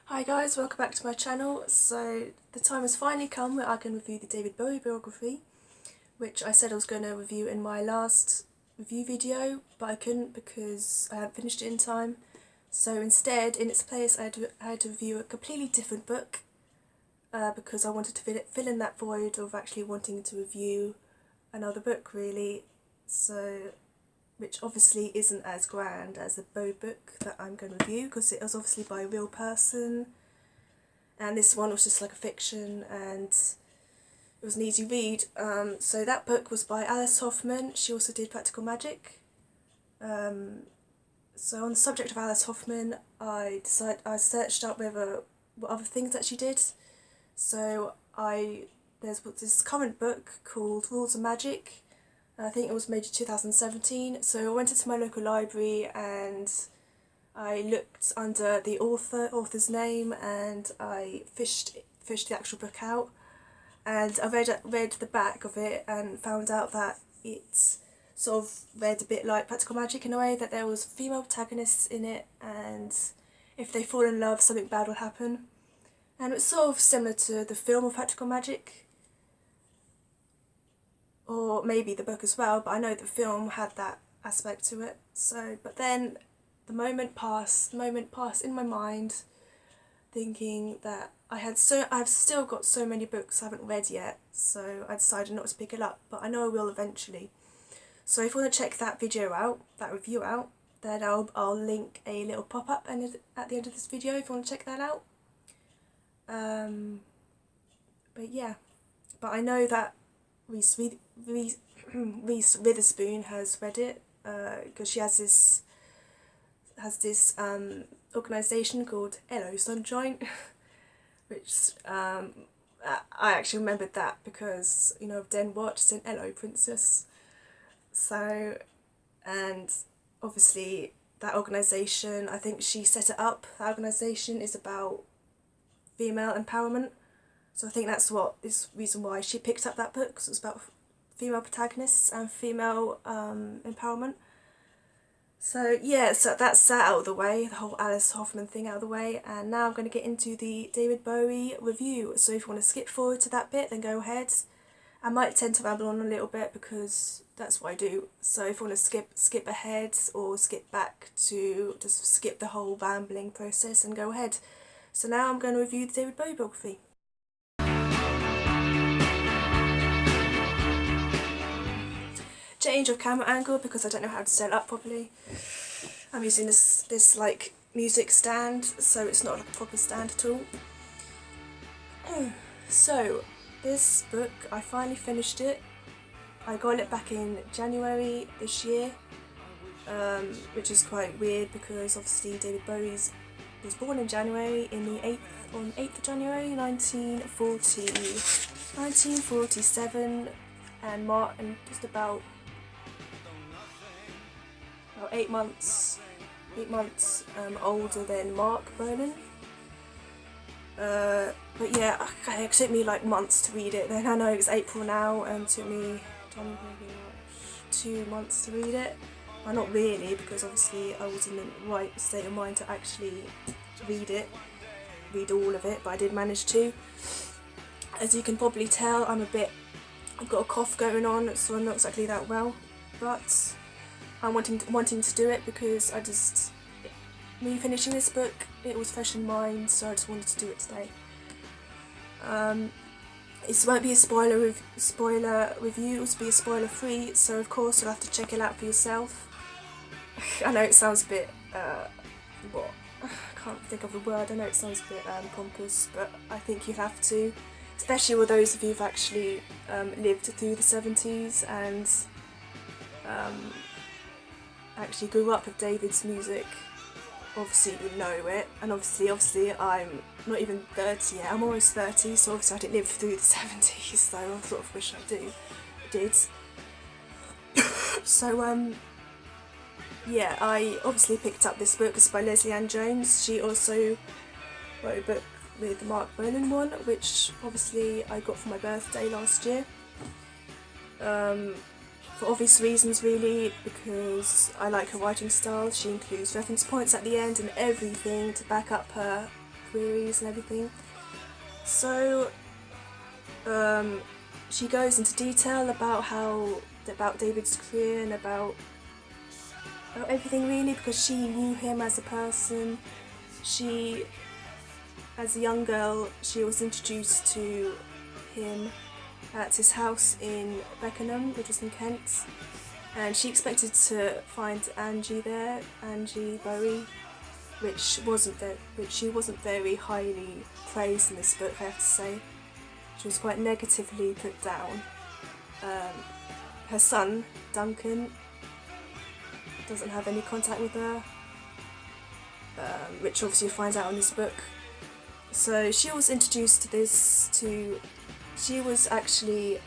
Hi guys, welcome back to my channel. So the time has finally come where I can review the David Bowie biography, which I said I was going to review in my last review video, but I couldn't because I hadn't finished it in time. So instead, in its place, I had to review a completely different book because I wanted to fill in that void of actually wanting to review another book, really. So, which obviously isn't as grand as the Bowie book that I'm going to review, because it was obviously by a real person, and this one was just like a fiction, and it was an easy read. So that book was by Alice Hoffman. She also did Practical Magic. So on the subject of Alice Hoffman, I searched up what other things that she did. So there's this current book called Rules of Magic. I think it was made in 2017, so I went into my local library and I looked under the author's name, and I fished the actual book out, and I read the back of it and found out that it sort of read a bit like Practical Magic in a way, that there was female protagonists in it, and if they fall in love, something bad will happen. And it's sort of similar to the film of Practical Magic, or maybe the book as well, but I know the film had that aspect to it. So, but then the moment passed in my mind, thinking that I've still got so many books I haven't read yet, so I decided not to pick it up, but I know I will eventually. So if you want to check that review out, then I'll link a little pop-up at the end of this video if you want to check that out. But yeah, but I know that Reese Witherspoon has read it, because she has this organisation called Hello Sunshine, which I actually remembered that because, you know, Den watched in Hello Princess. So, and obviously that organisation, I think she set it up. That organisation is about female empowerment. So I think that's this reason why she picked up that book, because it's about female protagonists and female empowerment. So yeah, so that's that out of the way, the whole Alice Hoffman thing out of the way, and now I'm going to get into the David Bowie review. So if you want to skip forward to that bit, then go ahead. I might tend to ramble on a little bit because that's what I do. So if you want to skip ahead or skip back, to just skip the whole rambling process and go ahead. So now I'm going to review the David Bowie biography. Change of camera angle because I don't know how to set it up properly. I'm using this like music stand, so it's not like a proper stand at all. So this book, I finally finished it. I got it back in January this year, which is quite weird because obviously David Bowie was born in January, on 8th of January 1947, and just about 8 months older than Mark Bolan. But yeah, it took me like months to read it. Then I know it's April now, and it took me 2 months to read it. Well, not really, because obviously I was in the right state of mind to actually read all of it, but I did manage to. As you can probably tell, I've got a cough going on, so I'm not exactly that well, but I'm wanting to do it because me finishing this book, it was fresh in mind, so I just wanted to do it today. It won't be a spoiler review, it will be a spoiler free, so of course you'll have to check it out for yourself. I know it sounds a bit, I can't think of the word, I know it sounds a bit pompous, but I think you have to, especially with those of you who've actually lived through the 70s and actually grew up with David's music. Obviously you know it, and obviously I'm not even 30 yet, I'm almost 30, so obviously I didn't live through the 70s, so I sort of wish I did. So yeah, I obviously picked up this book. It's by Leslie Ann Jones. She also wrote a book with the Mark Bolan one, which obviously I got for my birthday last year. For obvious reasons really, because I like her writing style. She includes reference points at the end and everything to back up her queries and everything. So she goes into detail about David's career and about everything really, because she knew him as a person. She, as a young girl, she was introduced to him at his house in Beckenham, which was in Kent, and she expected to find Angie there, Angie Bowie, which she wasn't very highly praised in this book, I have to say. She was quite negatively put down. Her son, Duncan, doesn't have any contact with her, which obviously finds out in this book. So she was introduced to this, she was actually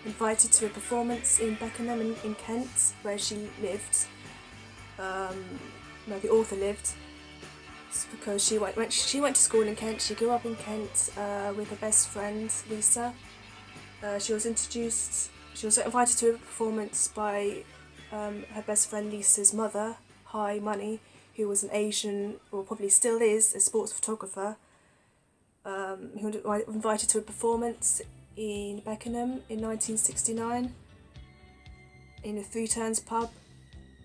invited to a performance in Beckenham in Kent, where she lived, the author lived. It's because she went to school in Kent. She grew up in Kent with her best friend Lisa. She was invited to a performance by her best friend Lisa's mother, Hi Money, who was an Asian, or probably still is, a sports photographer, who was invited to a performance in Beckenham in 1969 in a Three Turns pub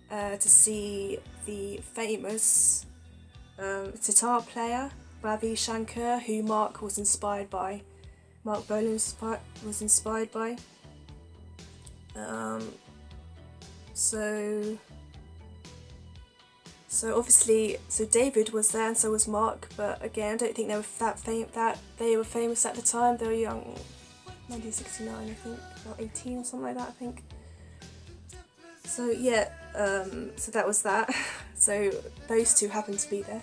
to see the famous sitar player Ravi Shankar, who Mark Bolan was inspired by. So obviously, David was there and so was Mark, but again, I don't think they were famous at the time. They were young, 1969, I think, about 18 or something like that, I think. So yeah, so that was that. So those two happened to be there.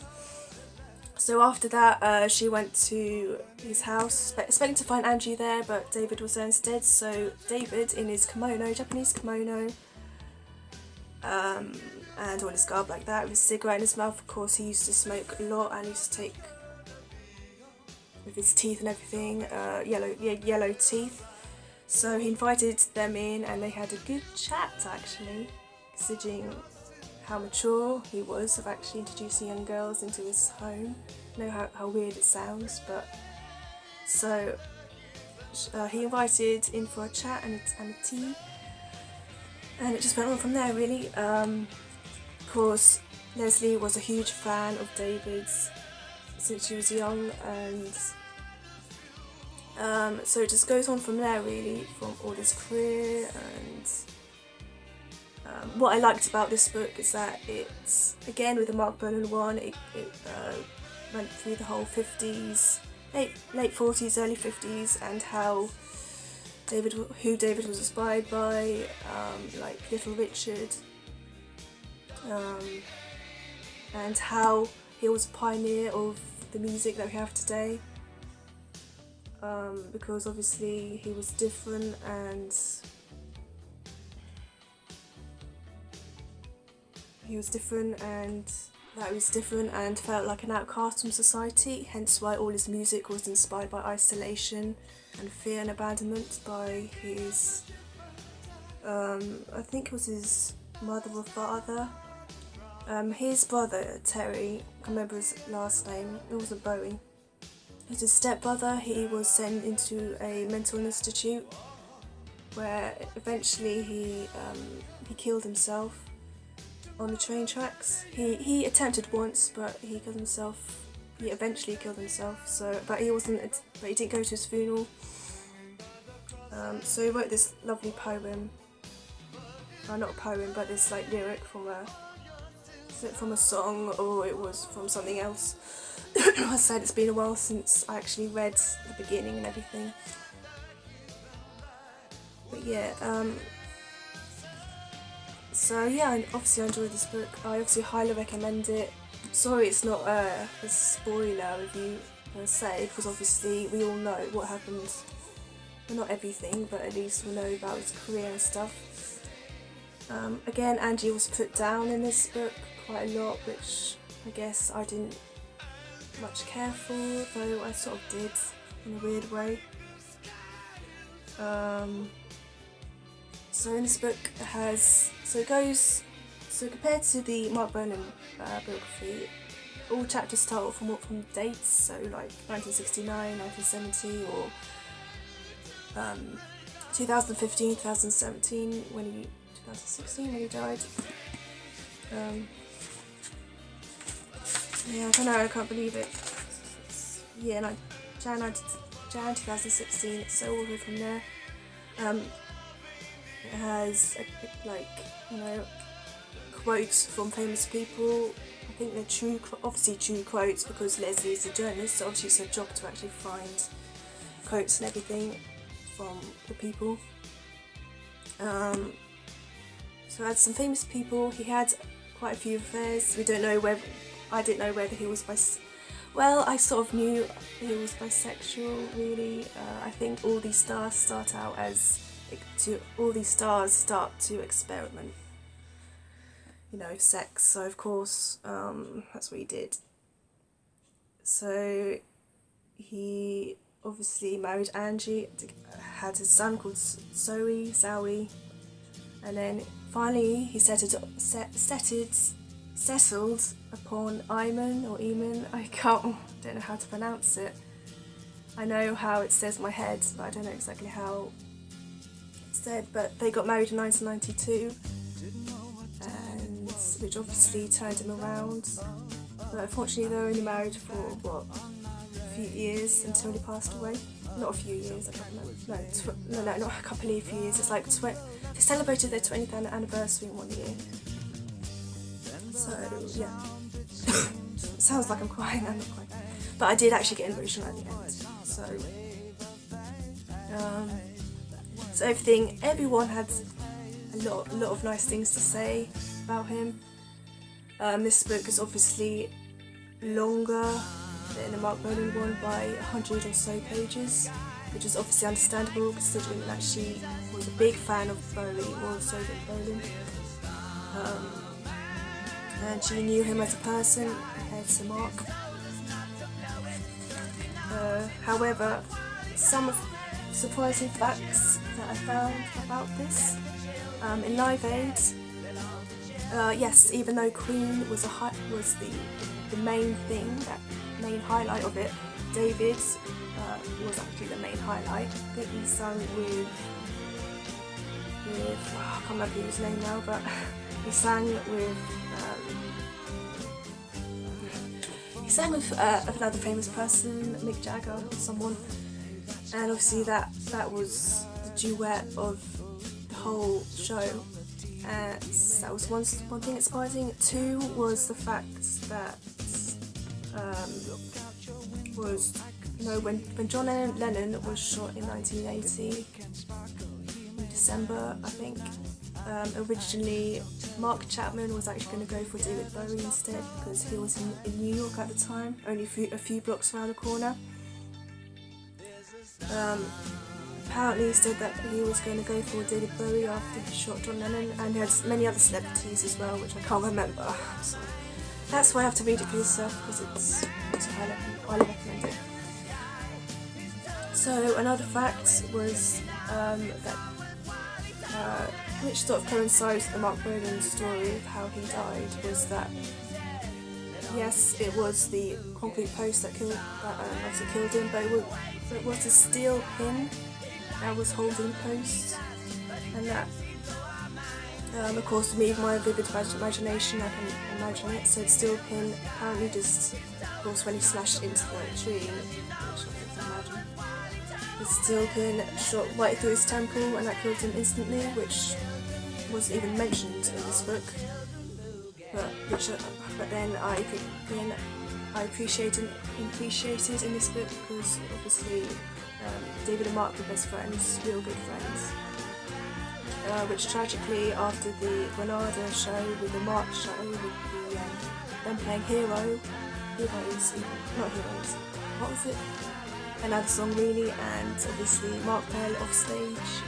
So after that, she went to his house, expecting to find Angie there, but David was there instead. So David, in his kimono, Japanese kimono, and all his garb like that, with a cigarette in his mouth. Of course, he used to smoke a lot and used to take, with his teeth and everything, yellow teeth. So he invited them in and they had a good chat, actually, considering how mature he was of actually introducing young girls into his home. I know how weird it sounds, but so he invited in for a chat and a tea, and it just went on from there, really. Of course, Leslie was a huge fan of David's since she was young, and so it just goes on from there, really, from all his career. And what I liked about this book is that it's, again, with the Mark Bolan one, it went through the whole 50s, late 40s, early 50s, and who David was inspired by, like Little Richard, and how he was a pioneer of the music that we have today, because obviously he was different, and felt like an outcast from society, hence why all his music was inspired by isolation and fear and abandonment by his, I think it was his mother or father. His brother, Terry, I can't remember his last name, it wasn't Bowie. He was his stepbrother. He was sent into a mental institute where eventually he killed himself on the train tracks. He attempted once, but he eventually killed himself. But he didn't go to his funeral. So he wrote this lovely poem. Not a poem, but this like lyric from a song, or it was from something else. I said it's been a while since I actually read the beginning and everything. But yeah, so yeah, obviously I enjoyed this book. I obviously highly recommend it. Sorry it's not a spoiler review per se, because obviously we all know what happened. Well, not everything, but at least we know about his career and stuff. Again, Angie was put down in this book quite a lot, which I guess I didn't much care for, though I sort of did in a weird way. So in this book compared to the Mark Bolan biography, all chapters start off from dates, so like 1969, 1970, or 2015, 2017 2016 when he died. Yeah, I don't know, I can't believe it. Yeah, like Jan 2016, it's so all the way from there. It has like, you know, quotes from famous people. I think they're obviously true quotes, because Leslie is a journalist, so obviously it's her job to actually find quotes and everything from the people. So I had some famous people. He had quite a few affairs. We don't know whether, I didn't know whether he was well, I sort of knew he was bisexual, really. I think all these stars start to experiment, you know, sex. So of course, that's what he did. So he obviously married Angie, had a son called Zowie, and then finally he settled upon Eamon. I don't know how to pronounce it. I know how it says in my head, but I don't know exactly how it's said. But they got married in 1992, and which obviously turned him around. But unfortunately, they were only married for a few years until he passed away. Not a few years, I don't know. No, not a couple of years. It's like they celebrated their 20th anniversary in 1 year. So yeah, sounds like I'm crying. I'm not crying, but I did actually get emotional at the end. So everyone had a lot of nice things to say about him. This book is obviously longer than the Mark Bolan one by 100 or so pages, which is obviously understandable considering that she was a big fan of Bowie, more so than Bolan. And she knew him as a person compared to Mark. However, some surprising facts that I found about this. In Live Aid, yes, even though Queen was the main thing, that main highlight of it, David was actually the main highlight. I think he sang with I can't remember his name now, but he sang with another famous person, Mick Jagger or someone, and obviously that was the duet of the whole show. That was one thing that's surprising. Two was the fact that when John Lennon was shot in 1980 in December, I think. Originally, Mark Chapman was actually going to go for David Bowie instead, because he was in New York at the time, only a few blocks around the corner. Apparently he said that he was going to go for David Bowie after he shot John Lennon, and he had many other celebrities as well, which I can't remember. So that's why I have to read it for yourself, because it's highly recommend it. So another fact was that which sort of coincides with the Mark Bolan story of how he died, was that yes, it was the concrete post that killed him, but it was a steel pin that was holding the post, and that of course, with me with my vivid imagination, I can imagine it. So the steel pin apparently just, of course, when he smashed into the tree, which I can imagine, the steel pin shot right through his temple, and that killed him instantly, which wasn't even mentioned in this book. But then I appreciated in this book, because obviously David and Mark were best friends, real good friends. Which tragically, after the Granada show with the Mark show, with them playing Heroes, not Heroes, what was it? Another song really, and obviously Mark fell off stage.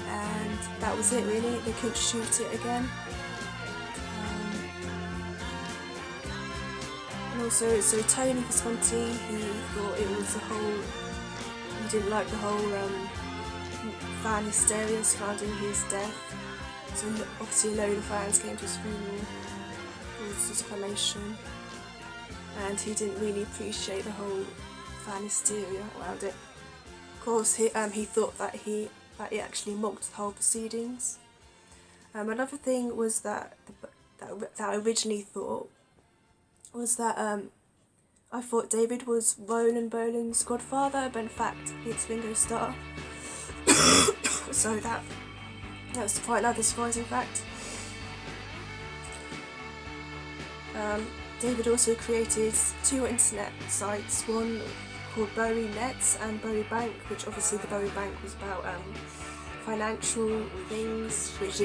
And that was it really, they couldn't shoot it again. And also, so Tony Visconti, he thought it was he didn't like the whole fan hysteria surrounding his death. So obviously a load of fans came to his funeral. It was his cremation, and he didn't really appreciate the whole fan hysteria around it. Of course, he thought that it actually mocked the whole proceedings. Another thing was that I originally thought was that I thought David was Bowie and Bolan's godfather, but in fact it's Ringo Starr. So that was quite another surprising fact. David also created 2 internet sites, one called Bowie Net and Bowie Bank, which obviously the Bowie Bank was about financial things, which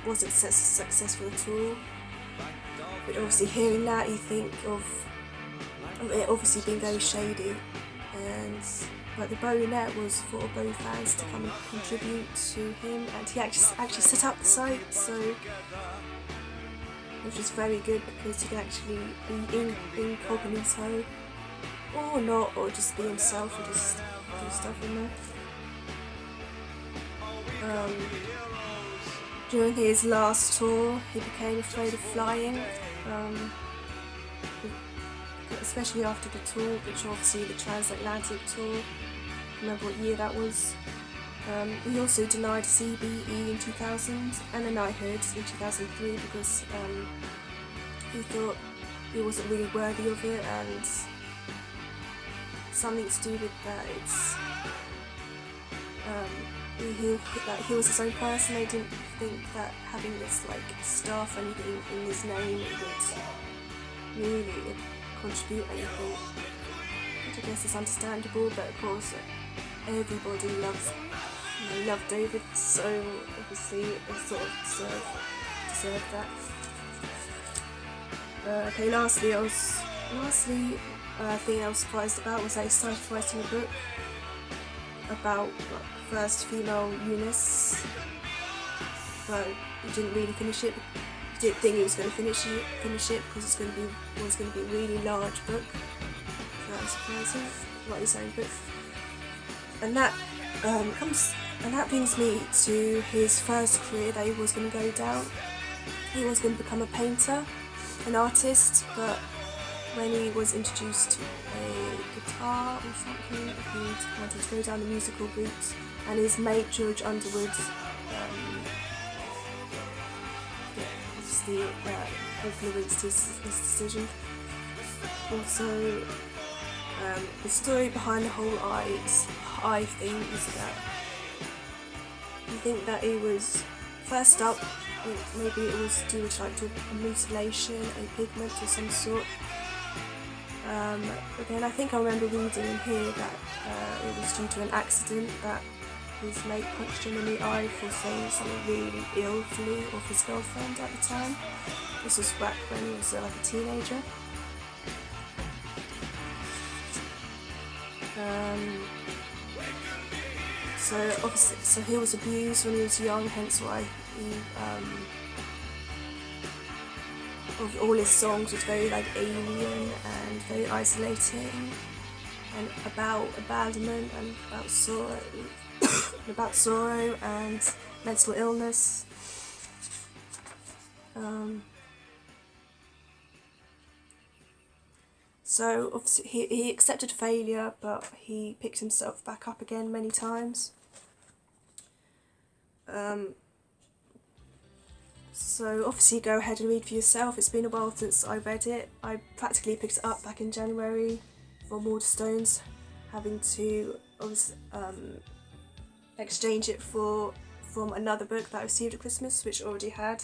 wasn't successful at all. But obviously hearing that, you think of it obviously being very shady, and but the Bowie Net was for Bowie fans to come and contribute to him, and he actually set up the site, so which was very good because he could actually be incognito or not, or just be himself and just do stuff in there. During his last tour, he became afraid of flying, especially after the tour, which obviously the transatlantic tour. I remember what year that was. He also denied CBE in 2000 and a knighthood in 2003 because he thought he wasn't really worthy of it, and something to do with that. It's he was his own person. They didn't think that having this like staff or anything in his name would really contribute anything. Which I guess is understandable, but of course everybody loved David, so obviously they sort of deserve that. Okay, lastly, thing I was surprised about was that he started writing a book about first female Eunice, but he didn't really finish it. He didn't think he was going to finish it because it was going to be a really large book. So that was surprising. Write his own book, and that brings me to his first career that he was going to go down. He was going to become a painter, an artist, but when he was introduced to a guitar or something, he wanted to go down the musical route, and his mate George Underwood obviously influenced his decision. Also, the story behind the whole eye thing is that I think that it was first up, maybe it was due to like a mutilation, a pigment of some sort. But then I think I remember reading in here that it was due to an accident that his mate punched him in the eye for saying something really ill to me of his girlfriend at the time. This was back when he was like a teenager. So he was abused when he was young, hence why all his songs was very like alien and very isolating, and about abandonment and about sorrow and mental illness. So obviously he accepted failure, but he picked himself back up again many times. So obviously go ahead and read for yourself. It's been a while since I read it. I practically picked it up back in January from Waterstones, having to exchange it from another book that I received at Christmas, which I already had.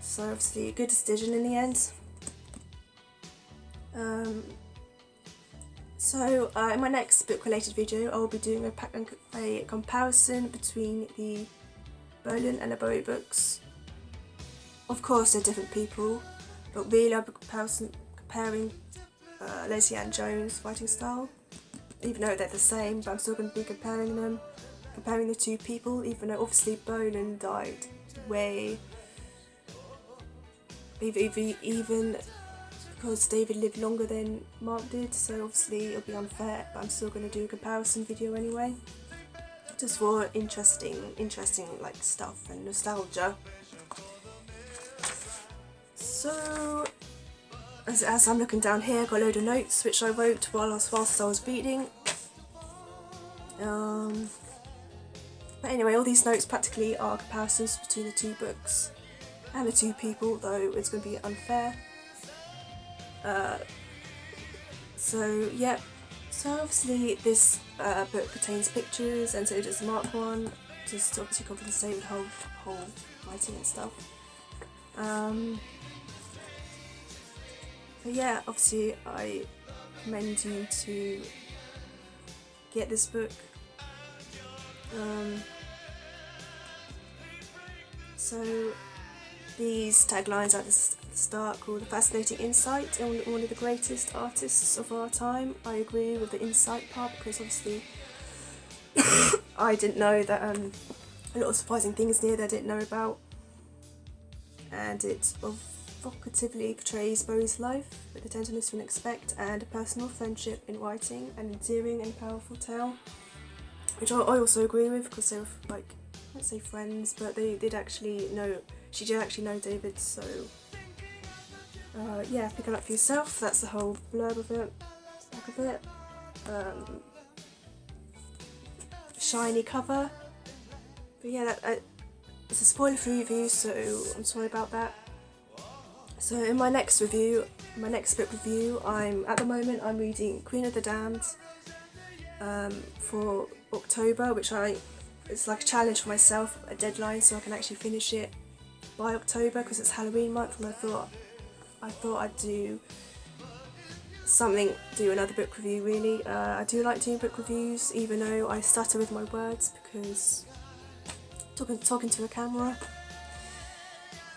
So obviously a good decision in the end. In my next book related video I will be doing a comparison between the Bolan and the Bowie books. Of course they're different people, but really I'll be comparing Leslie Ann Jones' writing style. Even though they're the same, but I'm still going to be comparing the two people, even though obviously Bolan died even because David lived longer than Mark did, so obviously it'll be unfair, but I'm still going to do a comparison video anyway, just for interesting like stuff and nostalgia. So, as I'm looking down here, I got a load of notes which I wrote whilst I was reading. But anyway, all these notes practically are comparisons between the two books and the two people, though it's going to be unfair. So yeah, so obviously this book contains pictures, and so does the marked one, just to obviously compensate with the whole writing and stuff. But yeah, obviously I recommend you to get this book. So these taglines at the start called "A Fascinating Insight in one of the greatest artists of our time." I agree with the insight part, because obviously I didn't know that a lot of surprising things near there I didn't know about, and it evocatively portrays Bowie's life with the tenderness you wouldn't expect, and a personal friendship in writing, an endearing and powerful tale, which I also agree with, because they were like, I won't say friends, but they did actually know, she did actually know David, so yeah, pick it up for yourself. That's the whole blurb of it, back of it. Shiny cover, but yeah, it's a spoiler-free review, so I'm sorry about that. So in my next book review, at the moment I'm reading Queen of the Damned for October, which it's like a challenge for myself, a deadline, so I can actually finish it by October, because it's Halloween month, and I thought I'd do another book review really. I do like doing book reviews, even though I stutter with my words, because talking to a camera,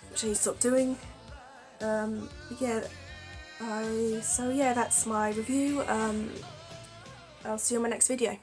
which I need to stop doing. So yeah, that's my review. I'll see you on my next video.